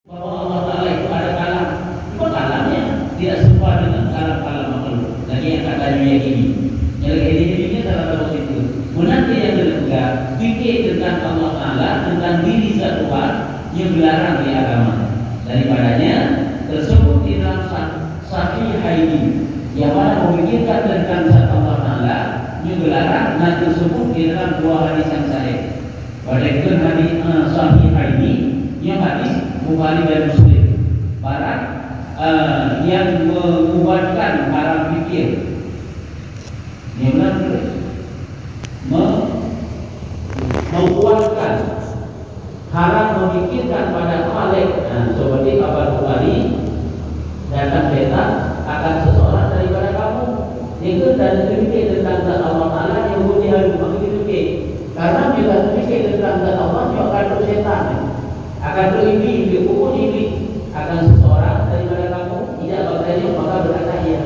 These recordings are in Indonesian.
bahwa Allah Ta'ala itu ada kalam. Cuma kalamnya tidak serupa dengan kalam-kalam makhluk. Lagi yang katanya ini. Yang ini salah satu itu. Munafik yang kedua, fikir tentang Allah Ta'ala, tentang diri zat Tuhan yang dilarang di agama. Daripadanya tersebut di dalam Sahihaini, yang mana memikirkan tentang zat Allah Ta'ala yang dilarang dan tersebut di dalam dua hadis yang sahih. Pada itu hadis Sahihaini yang hadis Bukhari dan Muslim. Barang yang menguatkan haram fikir, yang menguatkan haram memikirkan pada Khalik, seperti kabar Bukhari datang setan akan seseorang daripada kamu itu dan berpikir tentang zat Allah Ta'ala yang boleh harus berpikir, karena bila berpikir tentang zat Allah juga akan bersetan, akan berimpi, berpukul iblis akan seseorang daripada kamu tidak bertanya maka berkata ya.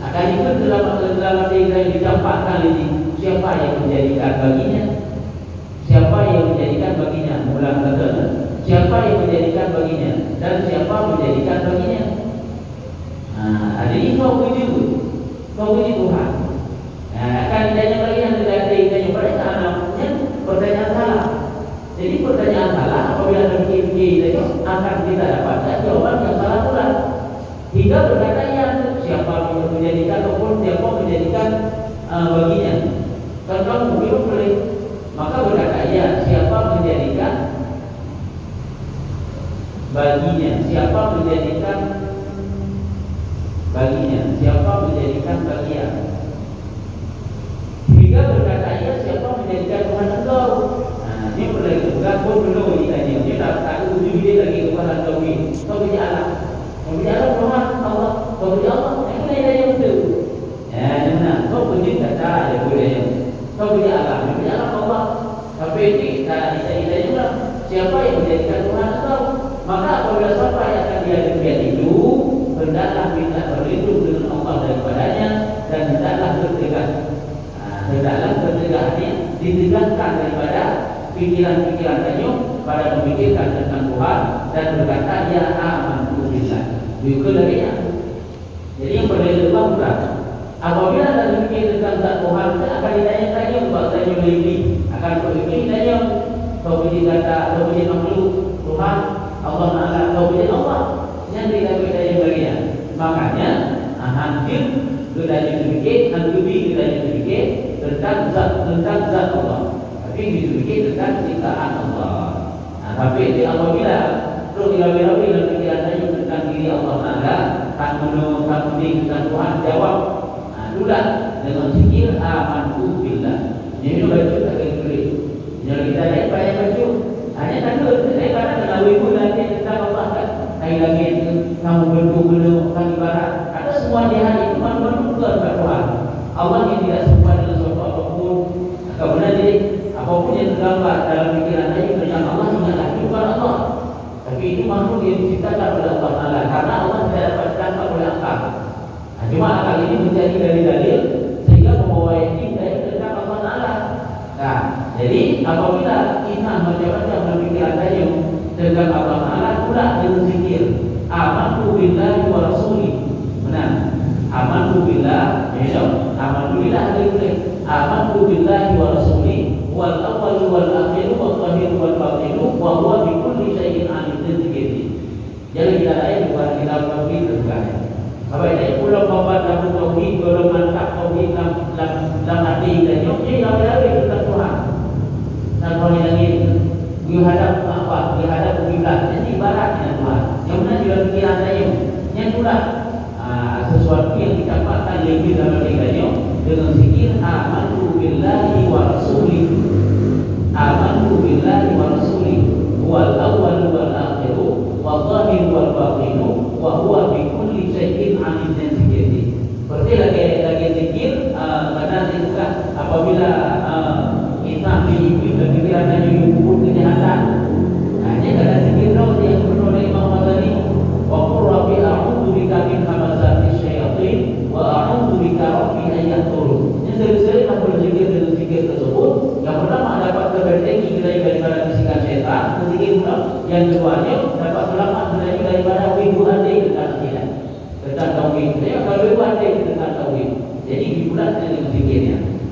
Akan ikut dalam yang dicampakkan ini, siapa yang menjadikan baginya, siapa yang menjadikan baginya, ulang kata, siapa yang menjadikan baginya dan siapa menjadikan baginya. Ada ini kau puji Tuhan. Akan ditanya lagi yang tidak ada ditanya mereka anaknya pertanyaan salah. Jadi pertanyaan salah apabila terkiri itu akan kita dapatkan jawaban yang salah pula. Hingga berkata ya, siapa yang menjadikan ataupun siapa menjadikan baginya. Kalau kamu belum boleh, maka berkata ya, siapa menjadikan baginya, siapa menjadikan baginya, siapa menjadikan bagian. Hingga berkata ya, siapa menjadikan Tuhan engkau. Ini bukan pun belum ditanya. Dia tak ujung dia lagi kepada tauhid. Kau punya Allah. Kau punya Allah Tuhan Allah. Kau punya Allah. Ini yang itu. Jangan. Kau punya kata dia boleh. Kau punya Allah. Kau punya Allah Allah. Tapi kita juga siapa yang menjadikan Tuhan engkau. Maka apabila siapa yang akan dia demikian itu, hendaklah kita berlindung dengan Allah daripadanya dan hendaklah bertegak. Hendaklah bertegaknya ditegakkan daripada pikiran-pikiran tanya pada memikirkan tentang Tuhan dan berkata ya amantu billah. Juga darinya. Jadi yang perlu dilakukan apabila ada memikir tentang zat Tuhan akan ditanya-tanya tanya lebih akan berpikir tanya kau puji kata kau puji makhluk Tuhan Allah Ta'ala kau puji Allah yang tidak bertanya baginya. Makanya hampir kita berpikir tentang zat Allah. Tapi dipikir tentang ciptaan Allah. Tapi itu apabila bila pikiran saya tentang diri Allah Taala, tak menunggu tentang Tuhan jawab. Itulah dengan zikir amantu billah. Jadi baca tak kira. Jadi kita naik banyak baca. Hanya takut daripada melalui bulan tentang Allah kan. Hari lagi itu kamu bentuk kan ibarat. Ada semua di hari itu manusia kepada Tuhan. Allah yang tidak serupa dengan sesuatu apapun. Kemudian jadi apapun yang tergambar dalam pikiran saya tentang Allah hanyalah bukan Allah. Tapi itu makhluk yang diciptakan oleh Allah Taala karena Allah tidak dapat ditangkap oleh akal. Cuma akal ini menjadi dari dalil sehingga membawa yakin dari tentang Allah Taala. Nah, jadi apabila kita macam-macam berpikiran saya tentang Allah Taala pula dengan zikir amantu billahi wa rasuli. Benar. Amantu billah, amantu billah amantu billahi wa rasuli wal awwal wal akhir wal zahir wal batin wa huwa bi kulli shay'in alim. Jadi kita ayat bukan kita tauhid bukan. Apa ini pulau kawan dalam tauhid belum mantap tauhid dalam hati dan ini kalau ada tentang Tuhan. Dan kalau lagi dihadap apa? Dihadap kiblat. Jadi ibaratnya Tuhan. Yang mana juga pikiran saya yang pula sesuatu yang didapatkan lebih dalam dirinya dengan zikir amantu billahi wa rasuli. Amantu billahi wa rasuli wal awwal wal akhir wal zahir wal batin wa huwa bi kulli shay'in alim. Dan zikir seperti lagi zikir karena juga apabila kita berpikiran tadi hukum kejahatan. Hanya kada zikir dong yang penuh dari Imam Ghazali wa qur rabbi a'udzu bika min hamazati syayatin wa a'udzu bika rabbi an yahdurun. Yang sering-sering aku berzikir dengan zikir tersebut. Yang pertama dapat terproteksi dari bisikan setan, zikir yang keduanya dapat selamat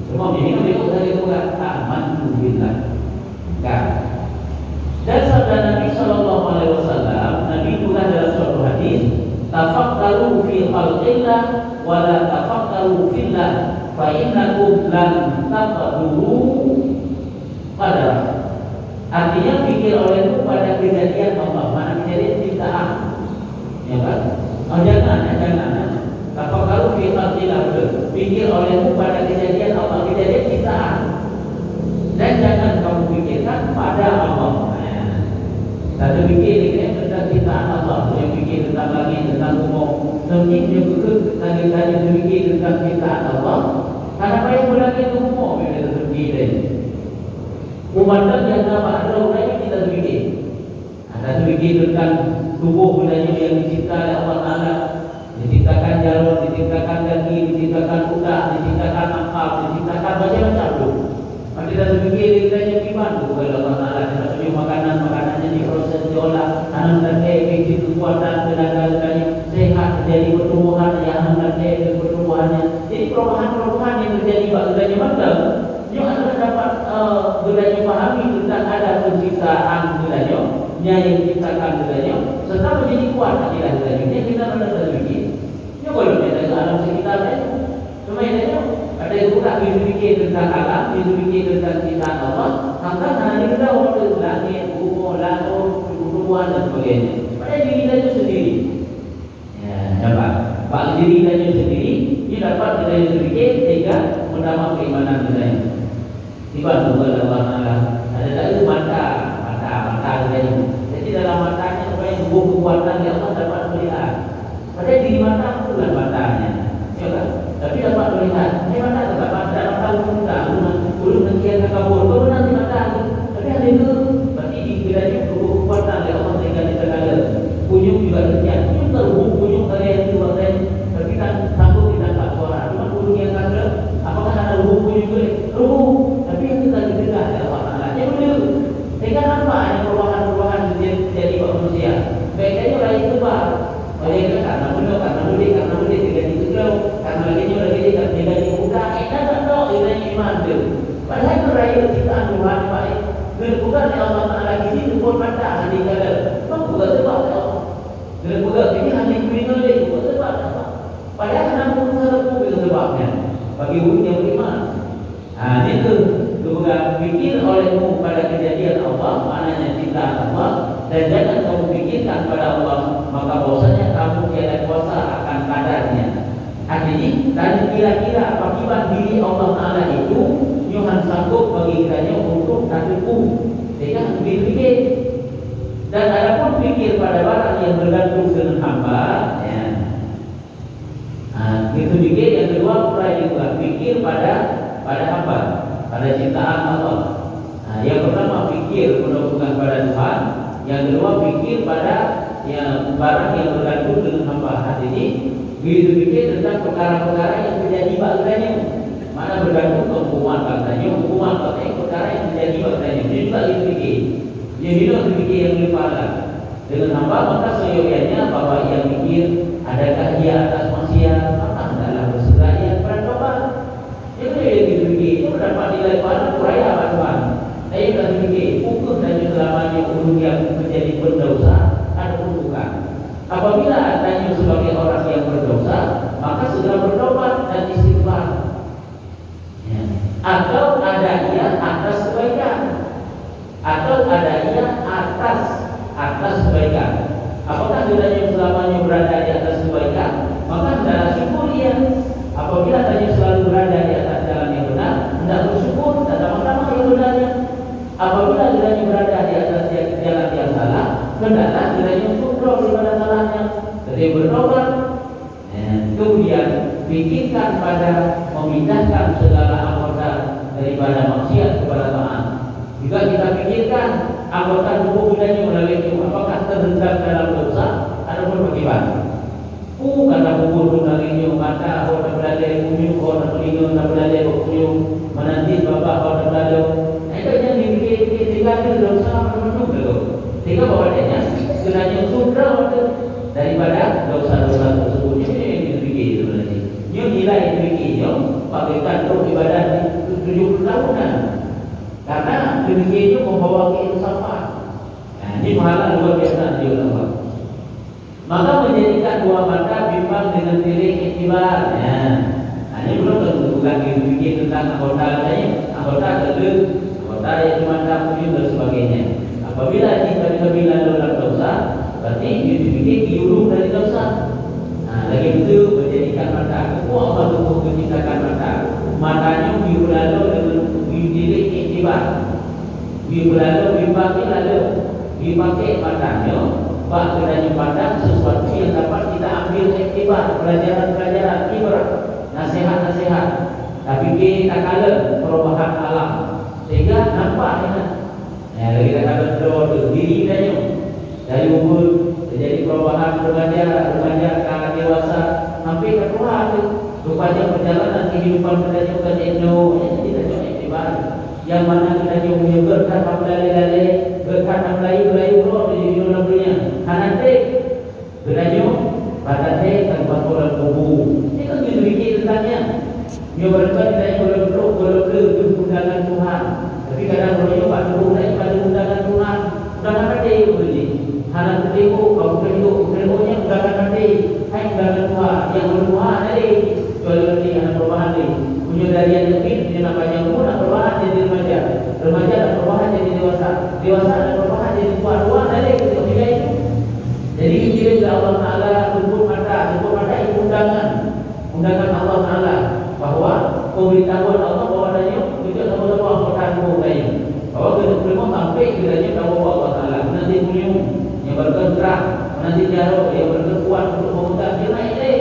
Semua ini beliau dari bukan aman billah. Kan? Dan sabda Nabi Shallallahu Alaihi Wasallam, Nabi bukan dalam suatu hadis, tafakkaru fi khalqillah, wala tafakkaru fillah, fa innakum lan taqduru qadar. Artinya pikir olehmu pada kejadian Allah, mana kejadian ciptaan, ya kan? Oh jangan. Tafakkaru fi khalqillah, pikir olehmu pada kejadian Allah, kejadian ciptaan, dan jangan kamu pikirkan pada Allah. Satu fikir tentang ciptaan Allah, yang fikir tentang langit, tentang umum, semakin dia tanya fikir tentang ciptaan Allah. Karena apa yang berlagak itu umum yang kita fikir. Umat yang nama ada orang yang kita fikir. Ada fikir tentang tubuh budaya yang dicipta oleh Allah Taala, diciptakan jalur, diciptakan kaki, diciptakan utak, diciptakan akal, diciptakan macam-macam tu. Maka kita fikir kita iman kepada Allah Taala. Kita punya makanannya diproses, diolah, tanam dan begitu kekuatan tenaga-tenaganya sehat, terjadi pertumbuhan yang anak dan pertumbuhannya. Jadi perubahan-perubahan yang terjadi pada mantap, yang anda dapat budaya pahami tentang ada penciptaan budaya, yang diciptakan budaya, serta menjadi kuat akidah budaya. Ini kita benar-benar fikir. Ini boleh kita alam sekitar cuma ini ada yang buka fikir tentang alam, fikir tentang ciptaan Allah. Maka hanya kita waktu langit, bumi, laut, pertumbuhan dan sebagainya. Pada diri kita itu sendiri. Ya, dapat. Pada diri kita itu sendiri, dia dapat kita fikir sehingga menambah keimanan kita. Dibantu oleh Allah Taala. Ada lagi mata kita ini. Jadi dalam matanya supaya sebuah kekuatan yang Allah dapat melihat. Pada diri mata itulah matanya. Ya kan? Tapi dapat melihat. Ini mata tetap mata kita. Belum sekian kabur. Baru nanti mata. Tapi ada itu berarti dikiranya kekuatan oleh Allah sehingga kita kala. Kunjung juga sekian. Kunjung terhubung kunjung kalian itu berarti. Tapi kan sambut tidak tak suara. Cuma kunjung yang kala. Apakah ada hubung kunjung boleh? Hubung. Tapi yang kita dengar oleh Allah Taala. Yang benar. Sehingga nampak ada perubahan-perubahan terjadi pada manusia. Baiknya orang itu sebab. Oleh karena mudah, karena mudah, tidak dikelau, karena lagi tidak dibuka. Kita tak tahu ilmu iman tu. Padahal itu raya ciptaan Tuhan baik. Bukan Allah Taala ini tu pun mata hati kala. Bukan sebab Allah. Bukan ini hanya kriminal dia. Bukan sebab apa. Padahal namun sebab sebabnya. Bagi orang yang beriman. Itu bukan fikir olehmu pada kejadian Allah, maknanya ciptaan Allah, dan jangan kamu fikirkan pada Allah, maka bahwasanya kamu tiada kuasa akan kadarnya. Artinya, dan kira-kira akibat diri Allah Taala itu Tuhan sanggup bagi kiranya untuk tertipu. Sehingga fikir. Dan adapun fikir pada barang yang bergantung dengan hamba, ya. Itu fikir yang kedua pula juga fikir pada hamba, pada ciptaan Allah. Yang pertama fikir bukan pada Tuhan, yang kedua fikir pada yang barang yang bergantung dengan hamba. Artinya begitu fikir tentang perkara-perkara yang terjadi padanya. Mana bergantung ke hukuman katanya perkara yang terjadi padanya. Dia juga fikir. Dia tidak fikir yang berpahala dengan hamba, maka seyogyanya bahwa ia fikir adakah dia atas maksiat, maka adalah berserah ia pada tobat. Dia tidak fikir itu mendapat nilai pahala kuraya Tuhan. Saya tidak fikir hukum dan selamanya untuk yang menjadi berdosa ataupun bukan. Apabila adanya sebagai orang yang berdosa, maka segera bertobat dan istighfar. Ya. Atau ada ia atas kebaikan, atau ada ia atas kebaikan. Apakah dia selamanya berada di atas kebaikan? Maka hendaklah syukur ia. Apabila dia selalu berada di atas jalan yang benar, hendak bersyukur dan sama-sama yang benarnya. Apabila dia berada di atas jalan yang salah, hendaklah dia syukur daripada salahnya. Jadi bertobat. Kemudian fikirkan pada memindahkan segala anggota daripada maksiat kepada taat. Juga kita pikirkan anggota tubuh kita melalui itu apakah terendam dalam dosa ataupun bagaimana. Karena kubur dari mata orang belajar kunjung, orang telinga orang belajar kunjung, menanti bapak orang belajar. Itu yang dipikir sehingga dosa menunduk dulu. Sehingga bahwanya sebenarnya sudah daripada dosa-dosa tersebut. Ini yang dipikir sebenarnya. Ini nilai dipikir. bagaikan roh ibadah 70 tahunan. Karena demikian itu membawa keinsafan. Nah, ini pahala luar biasa di Allah. Maka menjadikan dua mata bimbang dengan tilik iktibar. Nah, ini belum tentu bukan dibikin tentang anggota lain, anggota gedung, anggota yang dimandang punya dan sebagainya. Apabila jika bila dalam dosa, berarti dibikin diurung dari dosa. Nah, lagi itu menjadikan mata. Kau Allah tuh menciptakan mata. Matanya diulado dengan tilik iktibar. Diulado bimbang lalu dipakai matanya. Bak kedanya pandang sesuatu yang dapat kita ambil iktibar, pelajaran-pelajaran, ibarat, nasihat-nasihat. Tapi kita kala perubahan alam sehingga nampak ya. Lagi kita kala terus diri kita dari umur menjadi perubahan remaja ke dewasa sampai ke tua rupanya perjalanan kehidupan kita juga jenuh. Kita coba iktibar yang mana kita punya berkat lale-lale, berkat melayu-melayu roh di dalam dunia. Nanti beranya pada tanpa orang kubu. Ini kan demikian tentangnya. Dia berkat kita boleh berdoa undangan Tuhan. Tapi kadang orang pada mulai pada undangan Tuhan. Undangan nanti boleh. Hanan ketemu kau ketemu undangan nanti. Hai undangan Tuhan yang berdoa nanti. Jual nanti anak perubahan ni. Punya dari yang lebih dia nak banyak pun nak perubahan jadi remaja. Remaja nak perubahan jadi dewasa. Dewasa nak perubahan jadi tua nanti kita pilih itu. Jadi bila Allah Taala tuntut mata itu undangan Allah Taala bahawa pemberitahuan Allah bahawa adanya kita sama-sama angkatan budaya. Bahawa kita terima sampai kiranya bahawa Allah Taala nanti punya yang bergerak, nanti jauh yang berkuat untuk memutar kira ini.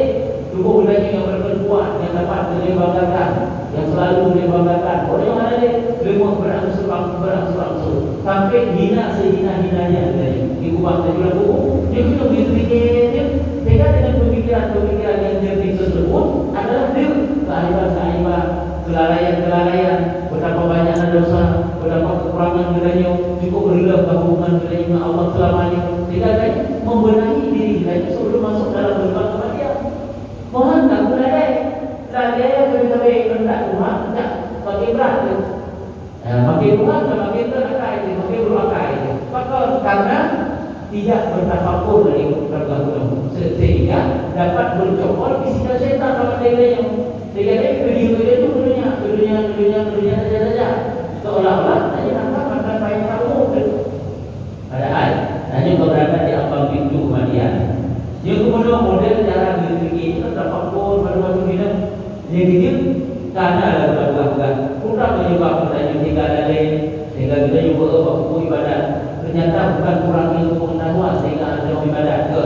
Tubuh budaya yang berkuat yang dapat dilembagakan, yang selalu dilembagakan. Orang yang ada lemah berangsur-angsur sampai hina sehina-hinanya dikubah dari lagu. Dia kena berfikir sehingga dengan pemikiran-pemikiran yang jernih tersebut adalah dia keaiban-keaiban, kelalaian-kelalaian, betapa banyaknya dosa, betapa kekurangan kiranya, cukup berilah hubungan kiranya dengan Allah selamanya. Sehingga dia membenahi diri kita sebelum masuk dalam gerbang kematian. Mohon tak boleh saya sampai rendah Tuhan tak makin berat makin Tuhan dan makin terakai makin berakai. Maka karena tidak bertafakur dari pergaulan sehingga dapat bercokol bisikan setan dalam dirinya. Sehingga dia video itu dunia saja seolah-olah hanya nampak makan baik kamu. Padahal hanya berada di ambang pintu kematian. Yang kemudian model cara berfikir itu tertafakur pada dunia. Yang ini karena lagu-lagu kurang menyebabkan pertanyaan tinggal lain sehingga kita juga buku ibadat. Ternyata bukan kurang ilmu pengetahuan sehingga ada ibadat ke,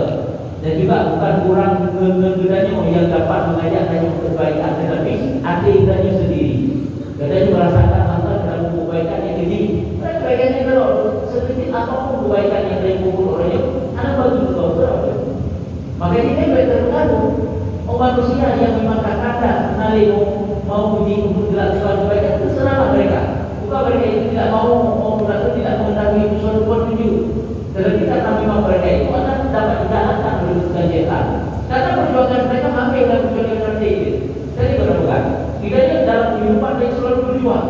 dan juga bukan kurang kemudahannya yang dapat mengajak hanya kebaikan, tetapi hati kita sendiri. Katanya merasakan antara dalam kebaikan yang ini, kebaikannya kalau sedikit apapun kebaikan yang dari kubur orangnya, anak bagi kau berapa? Maka ini baik terpengaruh. Manusia yang memang kata nali mau puji untuk jelaskan kebaikan, terserahlah mereka. Bukan mereka itu tidak mau tidak mengetahui suatu petunjuk. Tetapi karena memang mereka itu akan dapat dijalankan oleh setan. Karena perjuangan mereka sampai dalam perjuangan nanti. Jadi benar-benar tidak dalam kehidupan mereka selalu berjuang.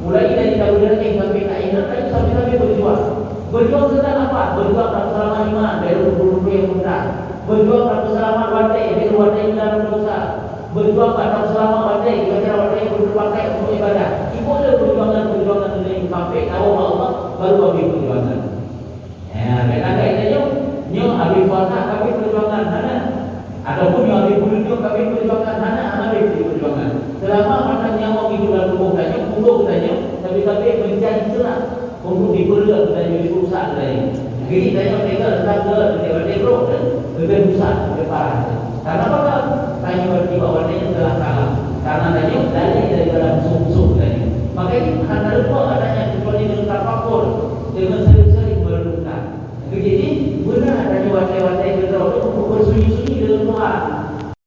Mulai dari tahun sampai akhir sampai berjuang. Berjuang tentang apa? Berjuang dalam selama iman dari dulu yang benar. Berjuang dalam selama batai dari watai dalam dosa. Berjuang dalam selama batai dari watai berpakai untuk ibadah. Ibu ada perjuangan yang sampai awal Allah baru habis perjuangan. Ya, kadang-kadang itu nyo habis puasa kami perjuangan mana? Ataupun nyo habis bunuh kami perjuangan mana? Habis perjuangan. Selama masa nyawa hidup dalam tubuh tanya, tubuh tanya, tapi mencari celah untuk diperlukan dan dirusak lagi. Jadi tanya mereka tentang ke dewan roh dan lebih besar, lebih parah. Karena apa?